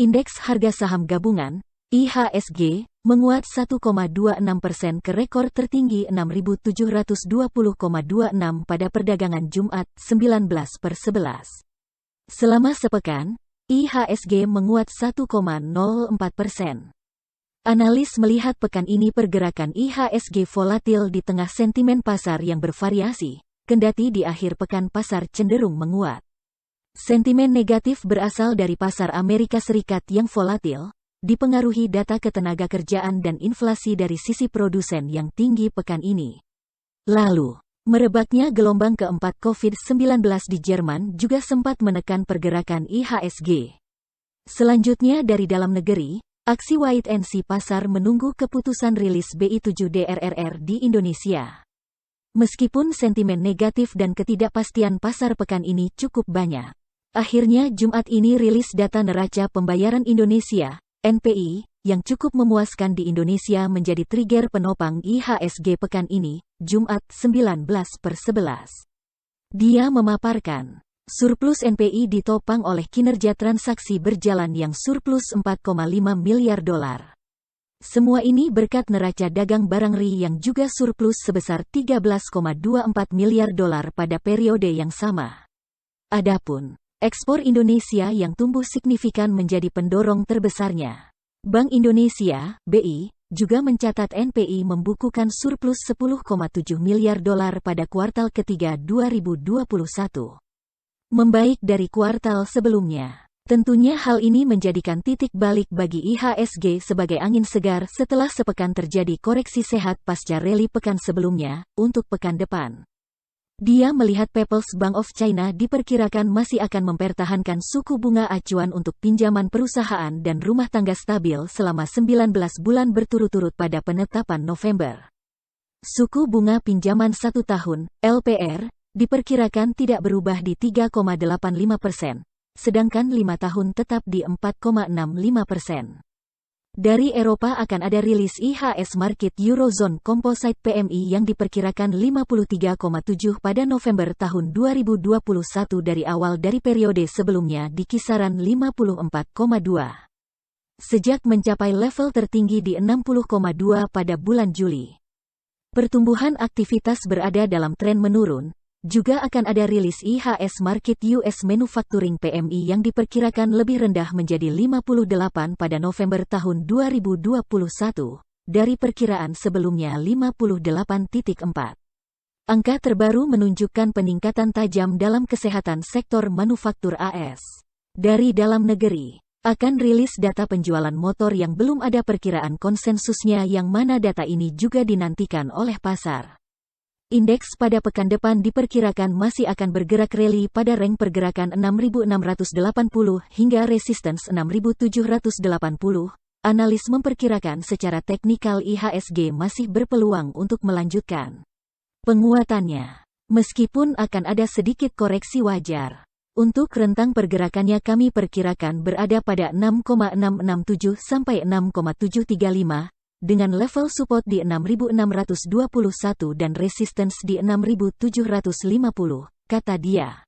Indeks harga saham gabungan, IHSG, menguat 1,26% ke rekor tertinggi 6.720,26 pada perdagangan Jumat 19/11. Selama sepekan, IHSG menguat 1,04%. Analis melihat pekan ini pergerakan IHSG volatil di tengah sentimen pasar yang bervariasi, kendati di akhir pekan pasar cenderung menguat. Sentimen negatif berasal dari pasar Amerika Serikat yang volatil, dipengaruhi data ketenagakerjaan dan inflasi dari sisi produsen yang tinggi pekan ini. Lalu, merebaknya gelombang keempat COVID-19 di Jerman juga sempat menekan pergerakan IHSG. Selanjutnya dari dalam negeri, aksi wait and see pasar menunggu keputusan rilis BI 7 DRRR di Indonesia. Meskipun sentimen negatif dan ketidakpastian pasar pekan ini cukup banyak, akhirnya Jumat ini rilis data neraca pembayaran Indonesia, NPI, yang cukup memuaskan di Indonesia menjadi trigger penopang IHSG pekan ini, Jumat 19/11. Dia memaparkan, surplus NPI ditopang oleh kinerja transaksi berjalan yang surplus 4,5 miliar dolar. Semua ini berkat neraca dagang barang RI yang juga surplus sebesar 13,24 miliar dolar pada periode yang sama. Adapun ekspor Indonesia yang tumbuh signifikan menjadi pendorong terbesarnya. Bank Indonesia, BI, juga mencatat NPI membukukan surplus 10,7 miliar dolar pada kuartal ketiga 2021. Membaik dari kuartal sebelumnya. Tentunya hal ini menjadikan titik balik bagi IHSG sebagai angin segar setelah sepekan terjadi koreksi sehat pasca rally pekan sebelumnya. Untuk pekan depan, dia melihat People's Bank of China diperkirakan masih akan mempertahankan suku bunga acuan untuk pinjaman perusahaan dan rumah tangga stabil selama 19 bulan berturut-turut pada penetapan November. Suku bunga pinjaman 1 tahun, LPR, diperkirakan tidak berubah di 3,85%, sedangkan 5 tahun tetap di 4,65%. Dari Eropa akan ada rilis IHS Markit Eurozone Composite PMI yang diperkirakan 53,7 pada November tahun 2021 dari awal dari periode sebelumnya di kisaran 54,2. Sejak mencapai level tertinggi di 60,2 pada bulan Juli. Pertumbuhan aktivitas berada dalam tren menurun. Juga akan ada rilis IHS Markit US Manufacturing PMI yang diperkirakan lebih rendah menjadi 58 pada November tahun 2021, dari perkiraan sebelumnya 58,4. Angka terbaru menunjukkan peningkatan tajam dalam kesehatan sektor manufaktur AS. Dari dalam negeri, akan rilis data penjualan motor yang belum ada perkiraan konsensusnya yang mana data ini juga dinantikan oleh pasar. Indeks pada pekan depan diperkirakan masih akan bergerak rally pada rank pergerakan 6.680 hingga resistance 6.780. Analis memperkirakan secara teknikal IHSG masih berpeluang untuk melanjutkan penguatannya, meskipun akan ada sedikit koreksi wajar. Untuk rentang pergerakannya kami perkirakan berada pada 6,667 sampai 6,735. Dengan level support di 6.621 dan resistance di 6.750, kata dia.